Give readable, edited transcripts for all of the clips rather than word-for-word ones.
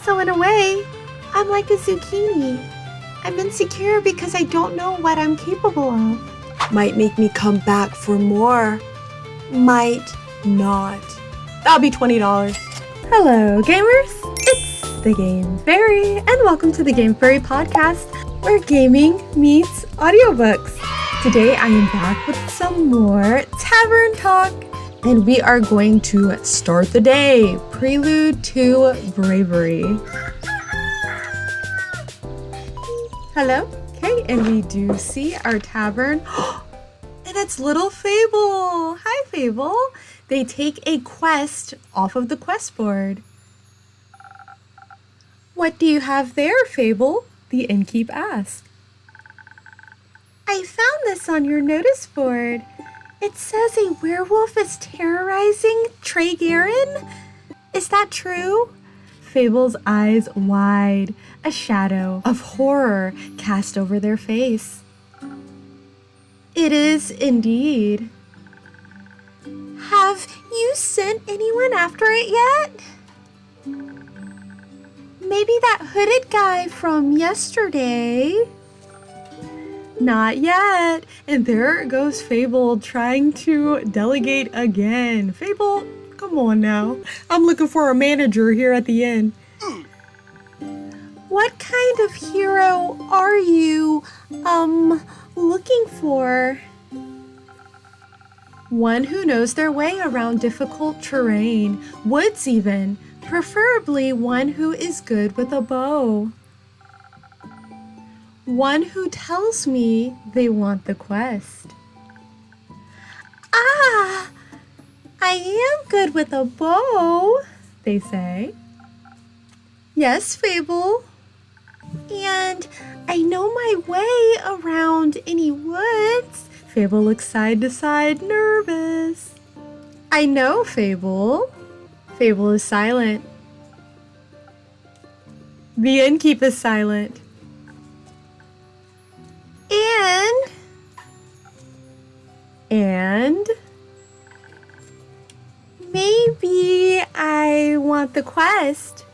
So in a way, I'm like a zucchini. I'm insecure because I don't know what I'm capable of. Might make me come back for more. Might not. That'll be $20. Hello, gamers. It's the Game Fairy, and welcome to the Game Fairy podcast, where gaming meets audiobooks. Today, I am back with some more Tavern talk, and we are going to start the day. Prelude to Bravery. Hello. Okay, and we do see our tavern. And it's little Fable. Hi, Fable. They take a quest off of the quest board. What do you have there, Fable? The innkeep asked. I found this on your notice board. It says a werewolf is terrorizing Tregarin. Is that true? Fable's eyes wide, a shadow of horror cast over their face. It is indeed. Have you sent anyone after it yet? Maybe that hooded guy from yesterday? Not yet. And there goes Fable trying to delegate again. Fable, come on now. I'm looking for a manager here at the inn. What kind of hero are you, looking for? One who knows their way around difficult terrain, woods even, preferably one who is good with a bow. One who tells me they want the quest. Ah! I am good with a bow, they say. Yes, Fable. And I know my way around any woods. Fable looks side to side, nervous. I know, Fable. Fable is silent. The innkeep is silent. And maybe I want the quest.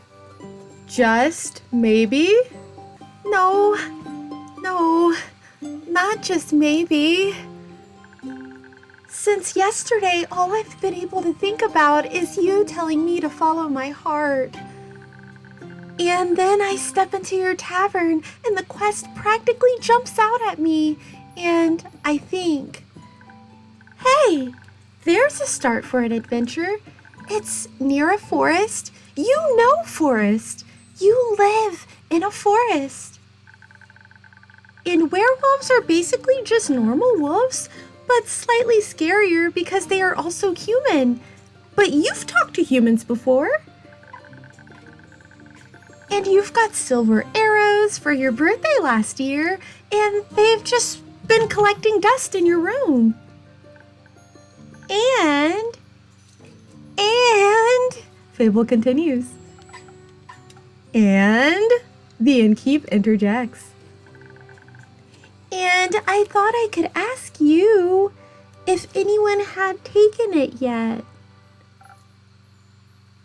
Just maybe? No, not just maybe. Since yesterday, all I've been able to think about is you telling me to follow my heart. And then I step into your tavern and the quest practically jumps out at me. And I think, hey, there's a start for an adventure. It's near a forest. You know forest. You live in a forest. And werewolves are basically just normal wolves, but slightly scarier because they are also human. But you've talked to humans before. And you've got silver arrows for your birthday last year, and they've just been collecting dust in your room. And Fable continues. And the innkeep interjects. And I thought I could ask you if anyone had taken it yet.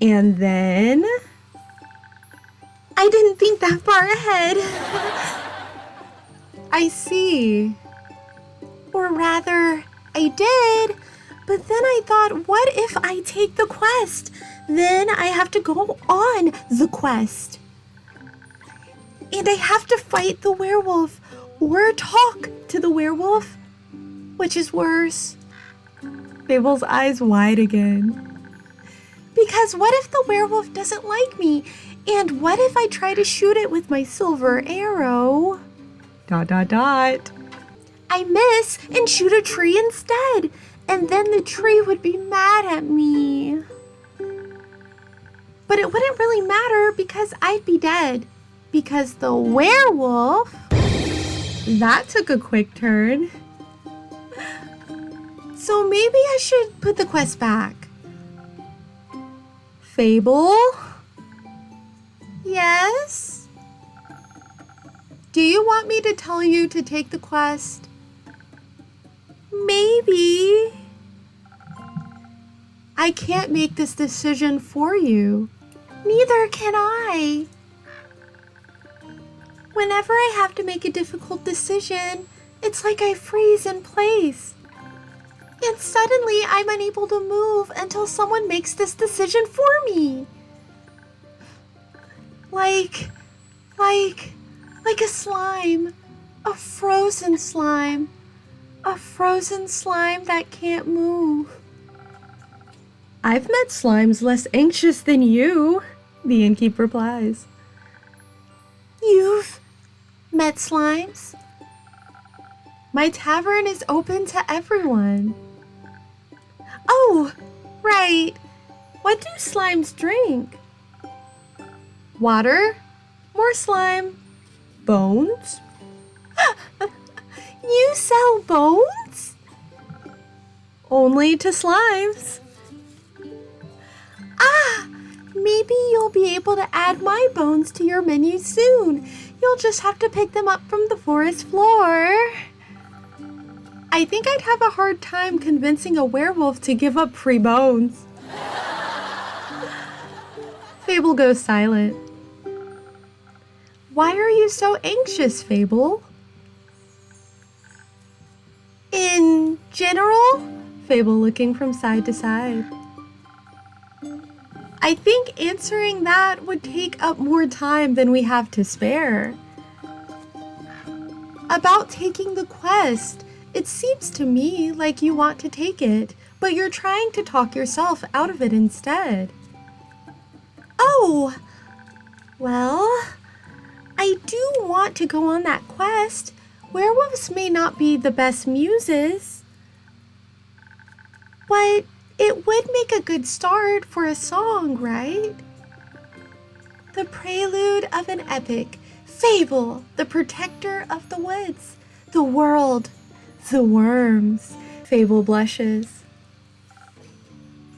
And then I didn't think that far ahead. I see. Or rather, I did, but then I thought, what if I take the quest? Then I have to go on the quest. And I have to fight the werewolf or talk to the werewolf, which is worse. Fable's eyes wide again. Because what if the werewolf doesn't like me? And what if I try to shoot it with my silver arrow? ... I miss and shoot a tree instead. And then the tree would be mad at me. But it wouldn't really matter because I'd be dead. Because the werewolf... That took a quick turn. So maybe I should put the quest back. Fable? Yes? Do you want me to tell you to take the quest? Maybe. I can't make this decision for you. Neither can I. Whenever I have to make a difficult decision, it's like I freeze in place. And suddenly I'm unable to move until someone makes this decision for me. Like a slime. A frozen slime. A frozen slime that can't move. I've met slimes less anxious than you, the innkeep replies. You've met slimes? My tavern is open to everyone. Oh, right. What do slimes drink? Water? More slime? Bones? You sell bones? Only to slimes. Ah, maybe you'll be able to add my bones to your menu soon. You'll just have to pick them up from the forest floor. I think I'd have a hard time convincing a werewolf to give up free bones. Fable goes silent. Why are you so anxious, Fable? In general, Fable looking from side to side. I think answering that would take up more time than we have to spare. About taking the quest, it seems to me like you want to take it, but you're trying to talk yourself out of it instead. Oh, well, I do want to go on that quest. Werewolves may not be the best muses, but it would make a good start for a song, right? The prelude of an epic. Fable, the protector of the woods, the world, the worms. Fable blushes.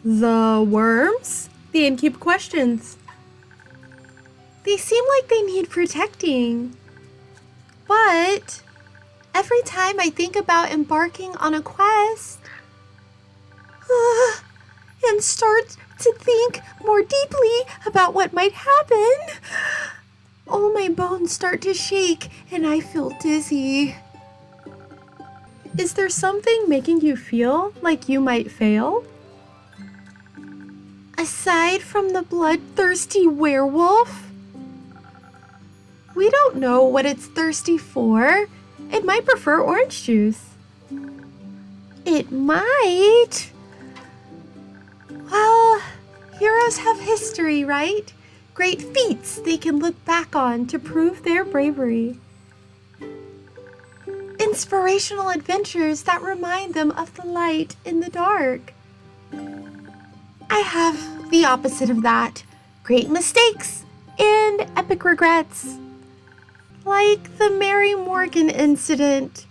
The worms? The innkeep questions. They seem like they need protecting. But every time I think about embarking on a quest, and start to think more deeply about what might happen, all my bones start to shake and I feel dizzy. Is there something making you feel like you might fail? Aside from the bloodthirsty werewolf? We don't know what it's thirsty for. It might prefer orange juice. It might. Well, heroes have history, right? Great feats they can look back on to prove their bravery. Inspirational adventures that remind them of the light in the dark. I have the opposite of that. Great mistakes and epic regrets. Like the Mary Morgan incident.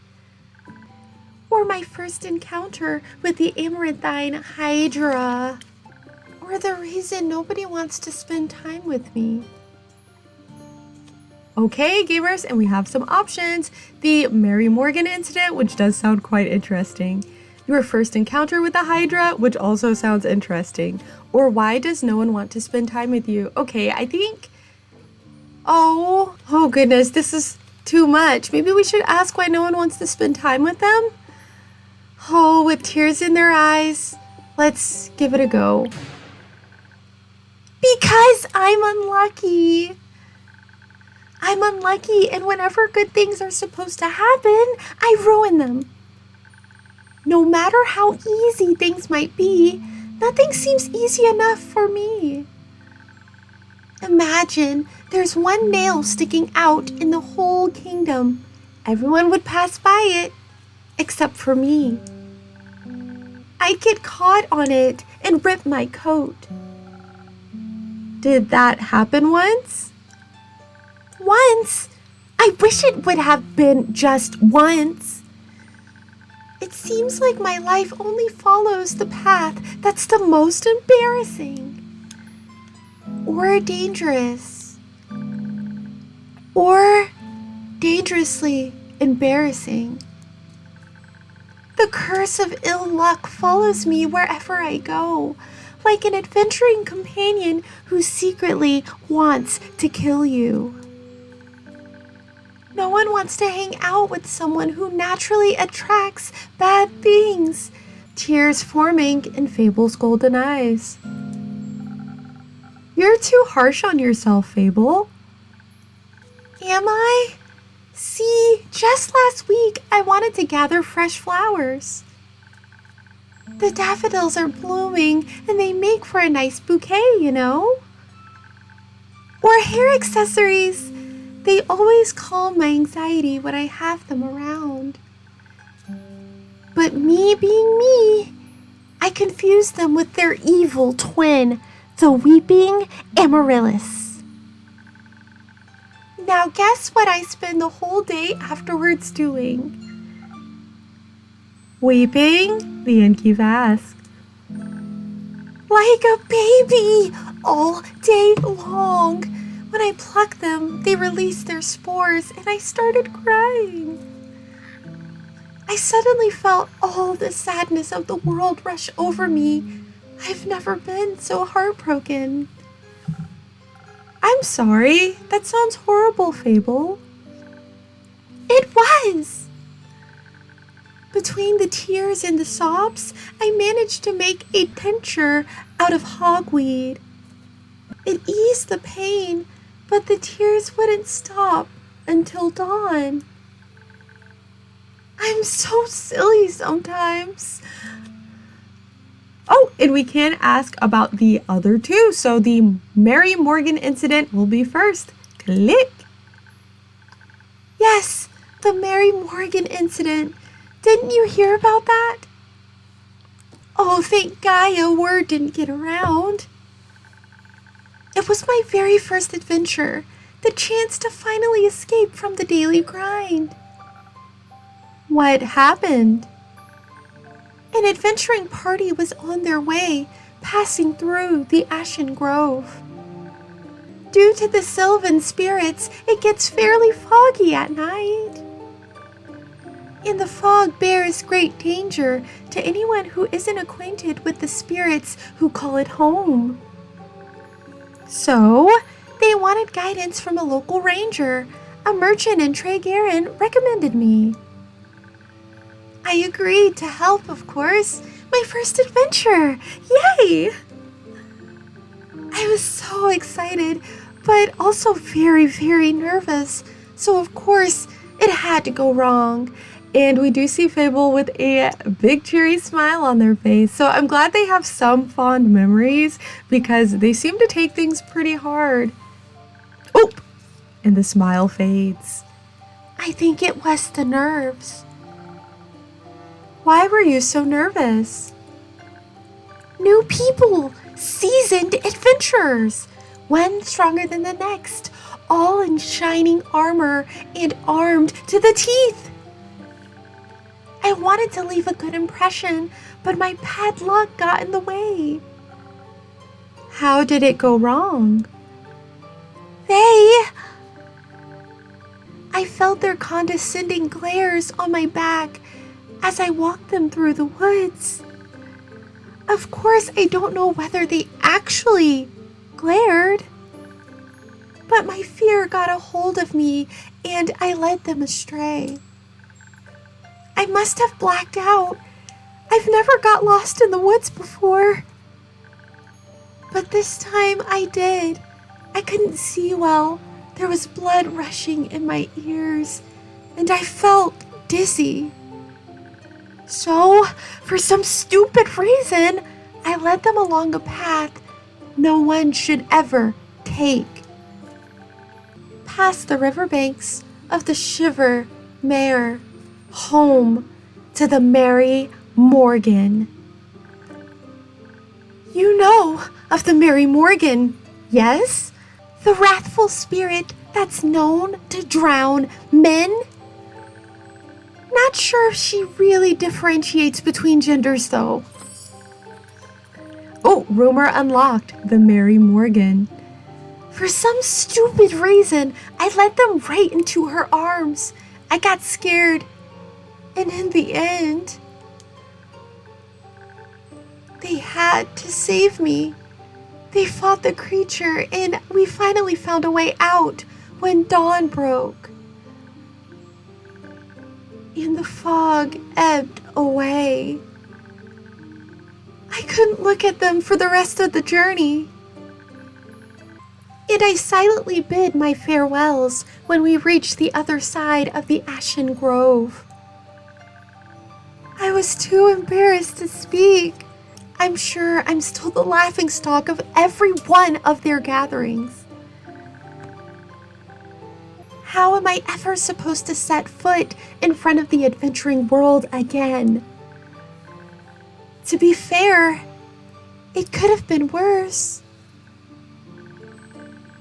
Or my first encounter with the amaranthine hydra. Or the reason nobody wants to spend time with me. Okay, gamers, and we have some options. The Mary Morgan incident, which does sound quite interesting. Your first encounter with the Hydra, which also sounds interesting. Or why does no one want to spend time with you? Okay, I think... Oh goodness, this is too much. Maybe we should ask why no one wants to spend time with them? Oh, with tears in their eyes. Let's give it a go. Because I'm unlucky. I'm unlucky, and whenever good things are supposed to happen, I ruin them. No matter how easy things might be, nothing seems easy enough for me. Imagine there's one nail sticking out in the whole kingdom. Everyone would pass by it, except for me. I'd get caught on it and rip my coat. Did that happen once? Once? I wish it would have been just once. It seems like my life only follows the path that's the most embarrassing. Or dangerous. Or dangerously embarrassing. The curse of ill luck follows me wherever I go. like an adventuring companion who secretly wants to kill you. No one wants to hang out with someone who naturally attracts bad things. Tears forming in Fable's golden eyes. You're too harsh on yourself, Fable. Am I? See, just last week I wanted to gather fresh flowers. The daffodils are blooming and they make for a nice bouquet, you know? Or hair accessories. They always calm my anxiety when I have them around. But me being me, I confuse them with their evil twin, the weeping Amaryllis. Now guess what I spend the whole day afterwards doing? Weeping? The innkeep asked. Like a baby, all day long. When I plucked them, they released their spores and I started crying. I suddenly felt all the sadness of the world rush over me. I've never been so heartbroken. I'm sorry. That sounds horrible, Fable. It was. Between the tears and the sobs, I managed to make a tincture out of hogweed. It eased the pain, but the tears wouldn't stop until dawn. I'm so silly sometimes. Oh, and we can ask about the other two. So the Mary Morgan incident will be first. Click. Yes, the Mary Morgan incident. Didn't you hear about that? Oh, thank Gaia, word didn't get around. It was my very first adventure, the chance to finally escape from the daily grind. What happened? An adventuring party was on their way, passing through the Ashen Grove. Due to the Sylvan spirits, it gets fairly foggy at night. And the fog bears great danger to anyone who isn't acquainted with the spirits who call it home. So, they wanted guidance from a local ranger. A merchant in Tregarin recommended me. I agreed to help, of course. My first adventure! Yay! I was so excited, but also very, very nervous. So, of course, it had to go wrong. And we do see Fable with a big cheery smile on their face. So I'm glad they have some fond memories because they seem to take things pretty hard. Oh, and the smile fades. I think it was the nerves. Why were you so nervous? New people, seasoned adventurers, one stronger than the next, all in shining armor and armed to the teeth. I wanted to leave a good impression, but my bad luck got in the way. How did it go wrong? I felt their condescending glares on my back as I walked them through the woods. Of course, I don't know whether they actually glared, but my fear got a hold of me and I led them astray. I must have blacked out. I've never got lost in the woods before. But this time I did. I couldn't see well. There was blood rushing in my ears, and I felt dizzy. So, for some stupid reason, I led them along a path no one should ever take. Past the riverbanks of the Shiver Mare, home to the Mary Morgan. You know of the Mary Morgan, yes? The wrathful spirit that's known to drown men? Not sure if she really differentiates between genders, though. Oh, rumor unlocked, the Mary Morgan. For some stupid reason, I led them right into her arms. I got scared. And in the end, They had to save me. They fought the creature, and we finally found a way out when dawn broke. And the fog ebbed away. I couldn't look at them for the rest of the journey. And I silently bid my farewells when we reached the other side of the Ashen Grove. I was too embarrassed to speak. I'm sure I'm still the laughingstock of every one of their gatherings. How am I ever supposed to set foot in front of the adventuring world again? To be fair, it could have been worse.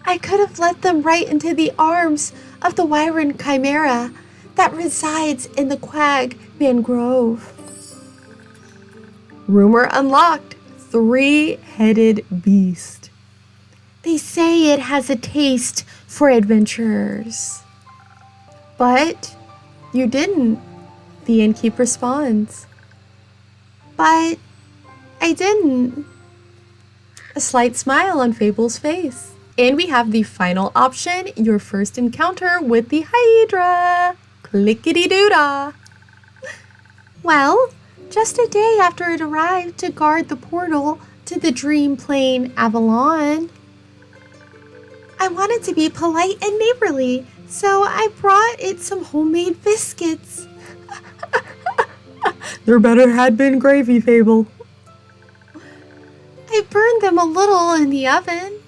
I could have led them right into the arms of the Wyvern Chimera that resides in the Quag Mangrove. Rumor unlocked. 3-headed beast. They say it has a taste for adventurers. But you didn't. The innkeep responds. But I didn't. A slight smile on Fable's face. And we have the final option, your first encounter with the Hydra. Clickety-doo-dah. Well, just a day after it arrived to guard the portal to the dream plane Avalon, I wanted to be polite and neighborly, so I brought it some homemade biscuits. There better had been gravy, Fable. I burned them a little in the oven,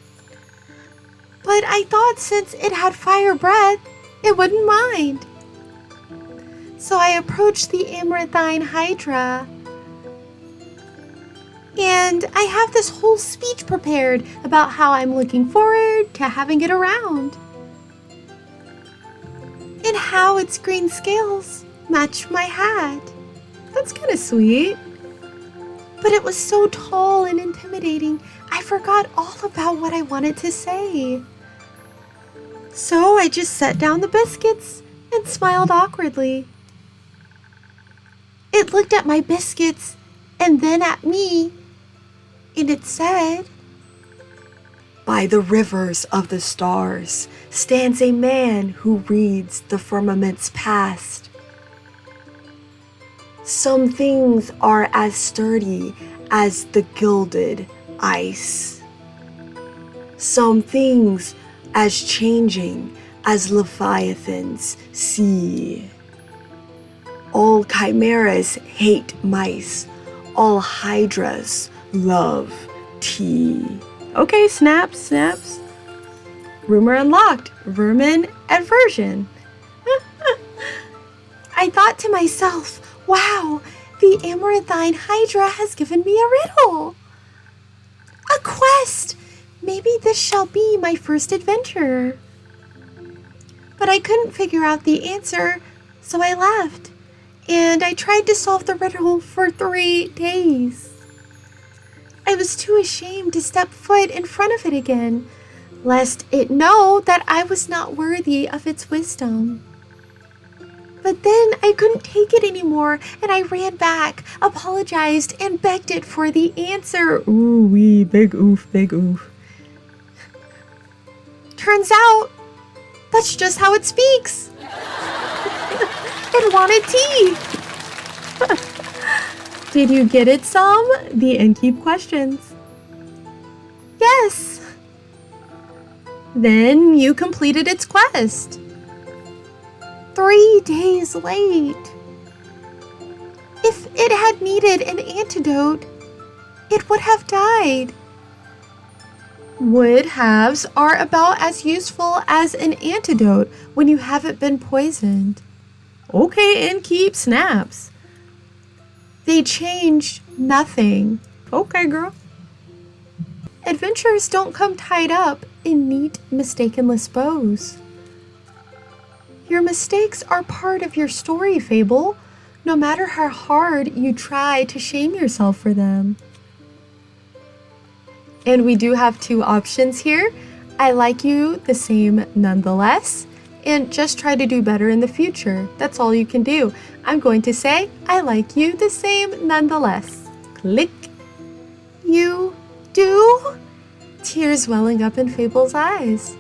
but I thought since it had fire breath, it wouldn't mind. So I approached the Amaranthine Hydra, and I have this whole speech prepared about how I'm looking forward to having it around, and how its green scales match my hat. That's kind of sweet. But it was so tall and intimidating, I forgot all about what I wanted to say. So I just set down the biscuits and smiled awkwardly. It looked at my biscuits and then at me, and it said, By the rivers of the stars stands a man who reads the firmament's past. Some things are as sturdy as the gilded ice. Some things as changing as Leviathan's sea. All chimeras hate mice. All hydras love tea. Okay, snaps. Rumor unlocked. Vermin aversion. I thought to myself, wow, the Amaranthine Hydra has given me a riddle. A quest! Maybe this shall be my first adventure. But I couldn't figure out the answer, so I left. And I tried to solve the riddle for 3 days. I was too ashamed to step foot in front of it again, lest it know that I was not worthy of its wisdom. But then I couldn't take it anymore, and I ran back, apologized, and begged it for the answer. Ooh wee, big oof, big oof. Turns out, that's just how it speaks. It wanted tea. Did you get it some? The innkeep questions. Yes. Then you completed its quest. 3 days late. If it had needed an antidote, it would have died. Would haves are about as useful as an antidote when you haven't been poisoned. Okay, innkeep, snaps. They changed nothing. Okay, girl. Adventures don't come tied up in neat, mistakenless bows. Your mistakes are part of your story, Fable, no matter how hard you try to shame yourself for them. And we do have 2 options here. I like you the same nonetheless, and just try to do better in the future. That's all you can do. I'm going to say, I like you the same nonetheless. Click. You do? Tears welling up in Fable's eyes.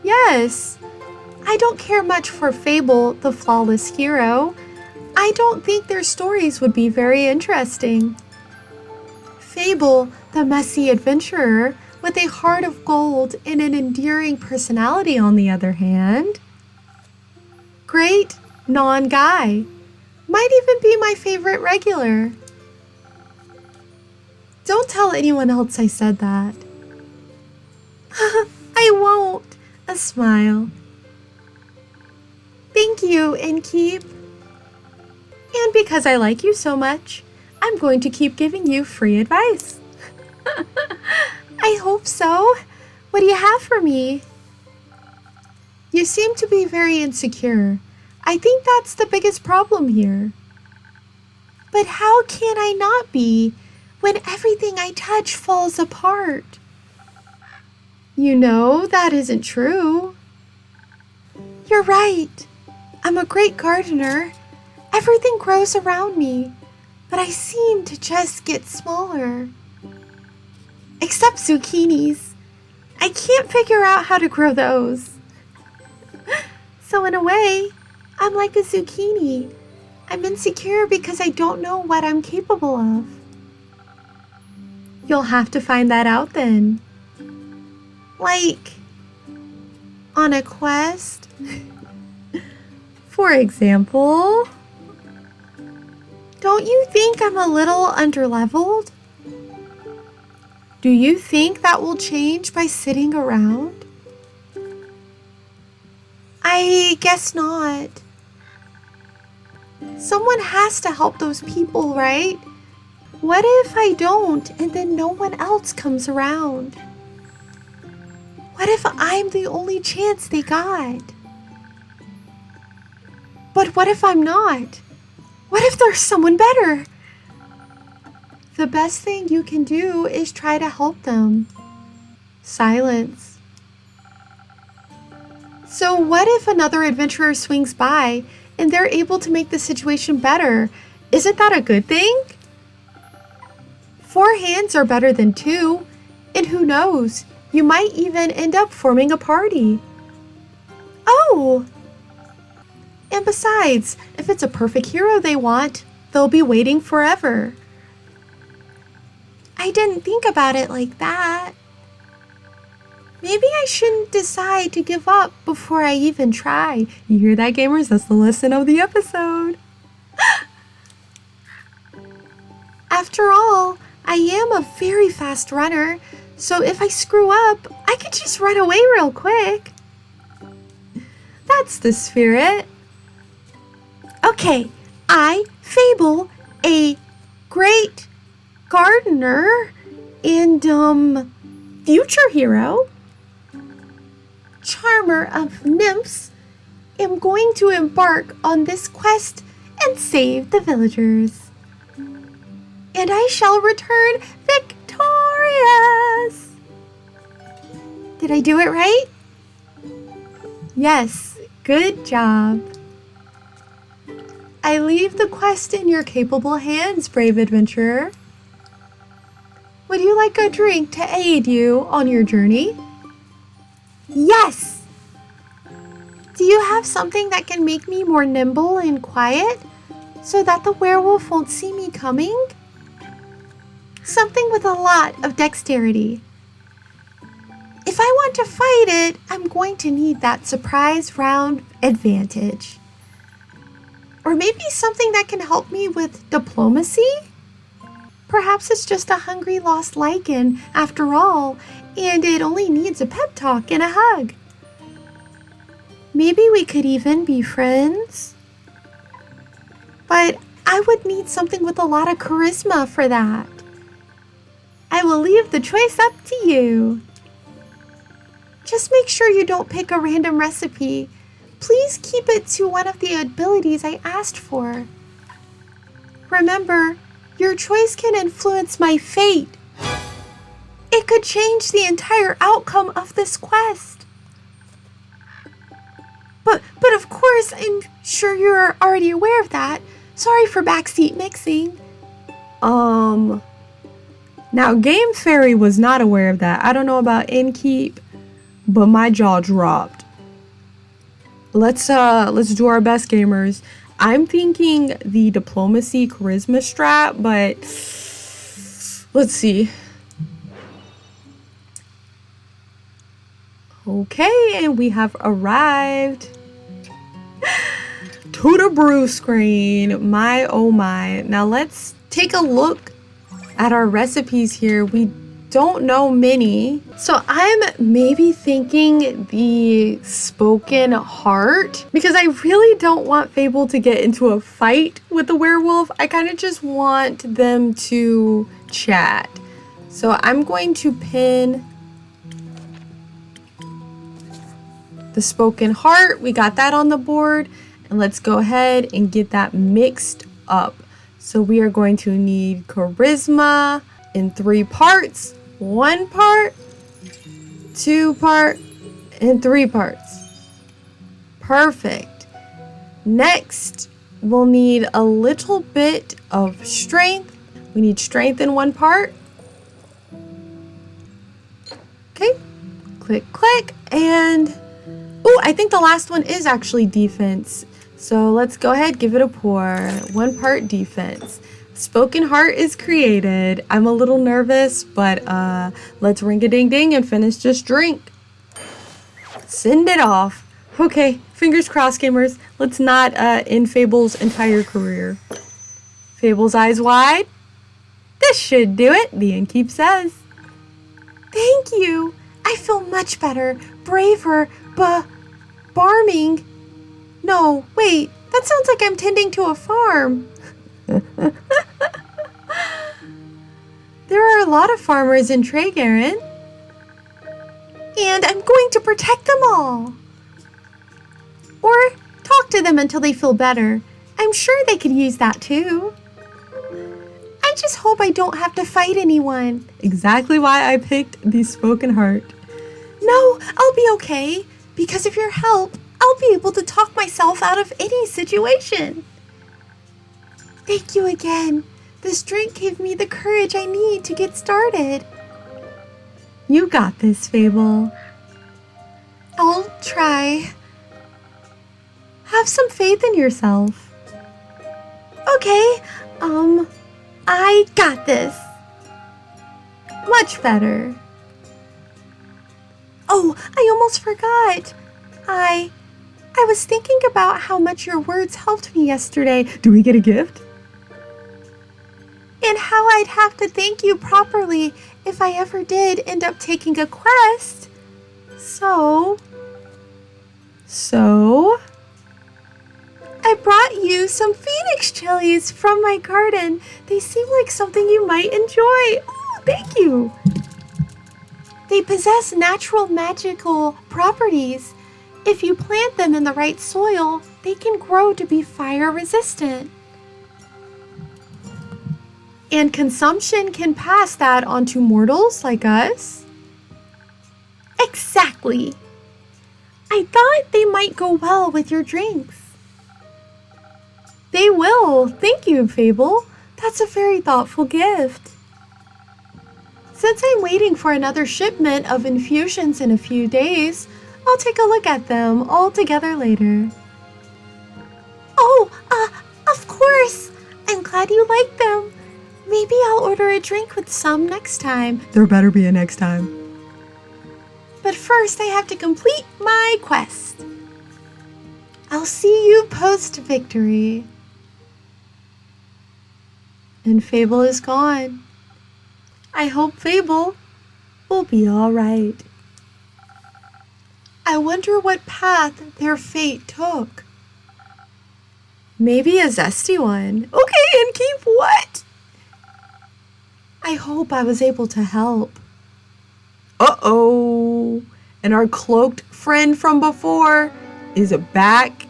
Yes. I don't care much for Fable, the flawless hero. I don't think their stories would be very interesting. Fable, the messy adventurer, with a heart of gold and an endearing personality, on the other hand. Great non-guy. Might even be my favorite regular. Don't tell anyone else I said that. I won't. A smile. Thank you, Innkeep. And because I like you so much, I'm going to keep giving you free advice. I hope so. What do you have for me? You seem to be very insecure. I think that's the biggest problem here. But how can I not be when everything I touch falls apart? You know that isn't true. You're right. I'm a great gardener. Everything grows around me, but I seem to just get smaller. Except zucchinis. I can't figure out how to grow those. So in a way, I'm like a zucchini. I'm insecure because I don't know what I'm capable of. You'll have to find that out then. Like, on a quest? For example, don't you think I'm a little underleveled? Do you think that will change by sitting around? I guess not. Someone has to help those people, right? What if I don't and then no one else comes around? What if I'm the only chance they got? But what if I'm not? What if there's someone better? The best thing you can do is try to help them. Silence. So what if another adventurer swings by and they're able to make the situation better? Isn't that a good thing? 4 hands are better than 2, and who knows, you might even end up forming a party. Oh! And besides, if it's a perfect hero they want, they'll be waiting forever. I didn't think about it like that. Maybe I shouldn't decide to give up before I even try. You hear that, gamers? That's the lesson of the episode. After all, I am a very fast runner, so if I screw up, I could just run away real quick. That's the spirit. Okay, I, Fable, a great gardener and, future hero, charmer of nymphs, am going to embark on this quest and save the villagers. And I shall return victorious. Did I do it right? Yes, good job. I leave the quest in your capable hands, brave adventurer. Would you like a drink to aid you on your journey? Yes! Do you have something that can make me more nimble and quiet so that the werewolf won't see me coming? Something with a lot of dexterity. If I want to fight it, I'm going to need that surprise round advantage. Or maybe something that can help me with diplomacy? Perhaps it's just a hungry lost lichen after all, and it only needs a pep talk and a hug. Maybe we could even be friends. But I would need something with a lot of charisma for that. I will leave the choice up to you. Just make sure you don't pick a random recipe. Please keep it to one of the abilities I asked for. Remember, your choice can influence my fate. It could change the entire outcome of this quest. But of course, I'm sure you're already aware of that. Sorry for backseat mixing. Now, Game Fairy was not aware of that. I don't know about Innkeep, but my jaw dropped. Let's do our best, gamers. I'm thinking the diplomacy charisma strat, but let's see. Okay, and we have arrived to the brew screen. My oh my. Now let's take a look at our recipes here. We don't know many. So I'm maybe thinking the spoken heart, because I really don't want Fable to get into a fight with the werewolf. I kind of just want them to chat. So I'm going to pin the spoken heart. We got that on the board, and let's go ahead and get that mixed up. So we are going to need charisma in 3 parts. 1 part, 2 part, and 3 parts. Perfect. Next, we'll need a little bit of strength. We need strength in 1 part. Okay, click, click, and oh, I think the last one is actually defense. So let's go ahead, give it a pour. 1 part defense. Spoken heart is created. I'm a little nervous, but let's ring a ding ding and finish this drink. Send it off. Okay, fingers crossed, gamers. Let's not end Fable's entire career. Fable's eyes wide. This should do it, the innkeep says. Thank you. I feel much better, braver, barming. No, wait, that sounds like I'm tending to a farm. There are a lot of farmers in Tregarin. And I'm going to protect them all. Or talk to them until they feel better. I'm sure they could use that too. I just hope I don't have to fight anyone. Exactly why I picked the spoken heart. No, I'll be okay. Because of your help, I'll be able to talk myself out of any situation. Thank you again. This drink gave me the courage I need to get started. You got this, Fable. I'll try. Have some faith in yourself. Okay, I got this. Much better. Oh, I almost forgot. I was thinking about how much your words helped me yesterday. Do we get a gift? And how I'd have to thank you properly if I ever did end up taking a quest. So, I brought you some phoenix chilies from my garden. They seem like something you might enjoy. Oh, thank you. They possess natural magical properties. If you plant them in the right soil, they can grow to be fire resistant. And consumption can pass that on to mortals like us. Exactly. I thought they might go well with your drinks. They will. Thank you, Fable. That's a very thoughtful gift. Since I'm waiting for another shipment of infusions in a few days, I'll take a look at them all together later. Oh, of course. I'm glad you like them. Maybe I'll order a drink with some next time. There better be a next time. But first, I have to complete my quest. I'll see you post-victory. And Fable is gone. I hope Fable will be all right. I wonder what path their fate took. Maybe a zesty one. Okay, and keep what? I hope I was able to help. Uh-oh. And our cloaked friend from before is back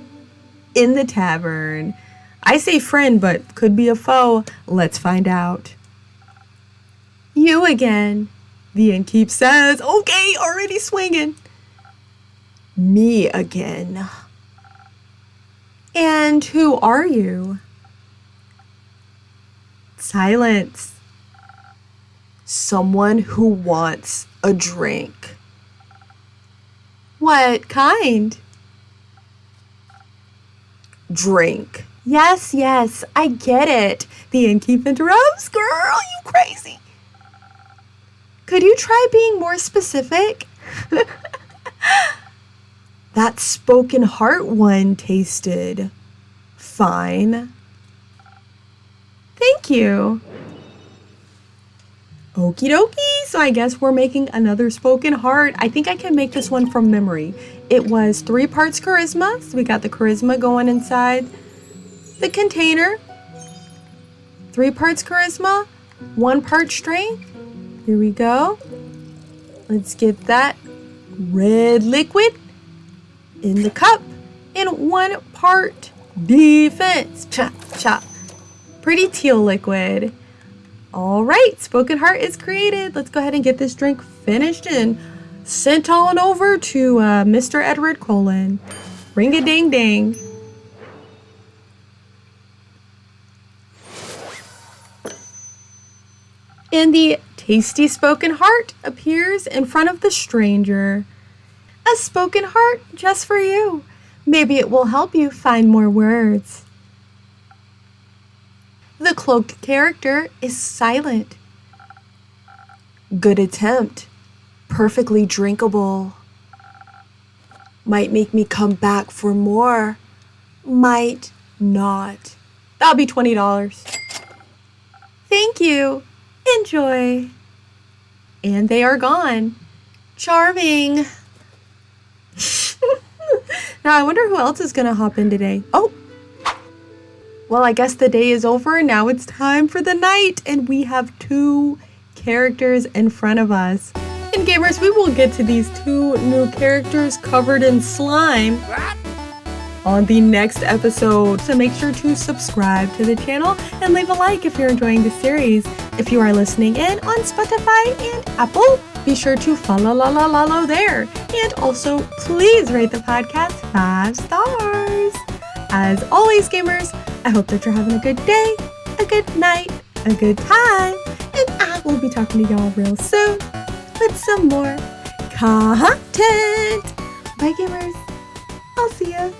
in the tavern. I say friend, but could be a foe. Let's find out. You again, the innkeep says. Okay, already swinging. Me again. And who are you? Silence. Someone who wants a drink. What kind? Drink. Yes, I get it. The innkeep interrupts. Girl, you crazy. Could you try being more specific? That spoken heart one tasted fine. Thank you. Okie dokie. So I guess we're making another spoken heart. I think I can make this one from memory. It was 3 parts charisma. So we got the charisma going inside the container. 3 parts charisma, 1 part strength. Here we go. Let's get that red liquid in the cup. And 1 part defense. Chop, chop. Pretty teal liquid. All right, spoken heart is created. Let's go ahead and get this drink finished and sent on over to Mr. Edward Cullen. Ring a ding ding. And the tasty spoken heart appears in front of the stranger. A spoken heart just for you. Maybe it will help you find more words. The cloaked character is silent. Good attempt. Perfectly drinkable. Might make me come back for more. Might not. That'll be $20. Thank you. Enjoy. And they are gone. Charming. Now I wonder who else is gonna hop in today. Oh, well, I guess the day is over. Now it's time for the night, and we have 2 characters in front of us. And gamers, we will get to these 2 new characters covered in slime on the next episode. So make sure to subscribe to the channel and leave a like if you're enjoying the series. If you are listening in on Spotify and Apple, be sure to follow there. And also, please rate the podcast 5 stars. As always, gamers, I hope that you're having a good day, a good night, a good time, and I will be talking to y'all real soon with some more content. Bye, gamers. I'll see ya.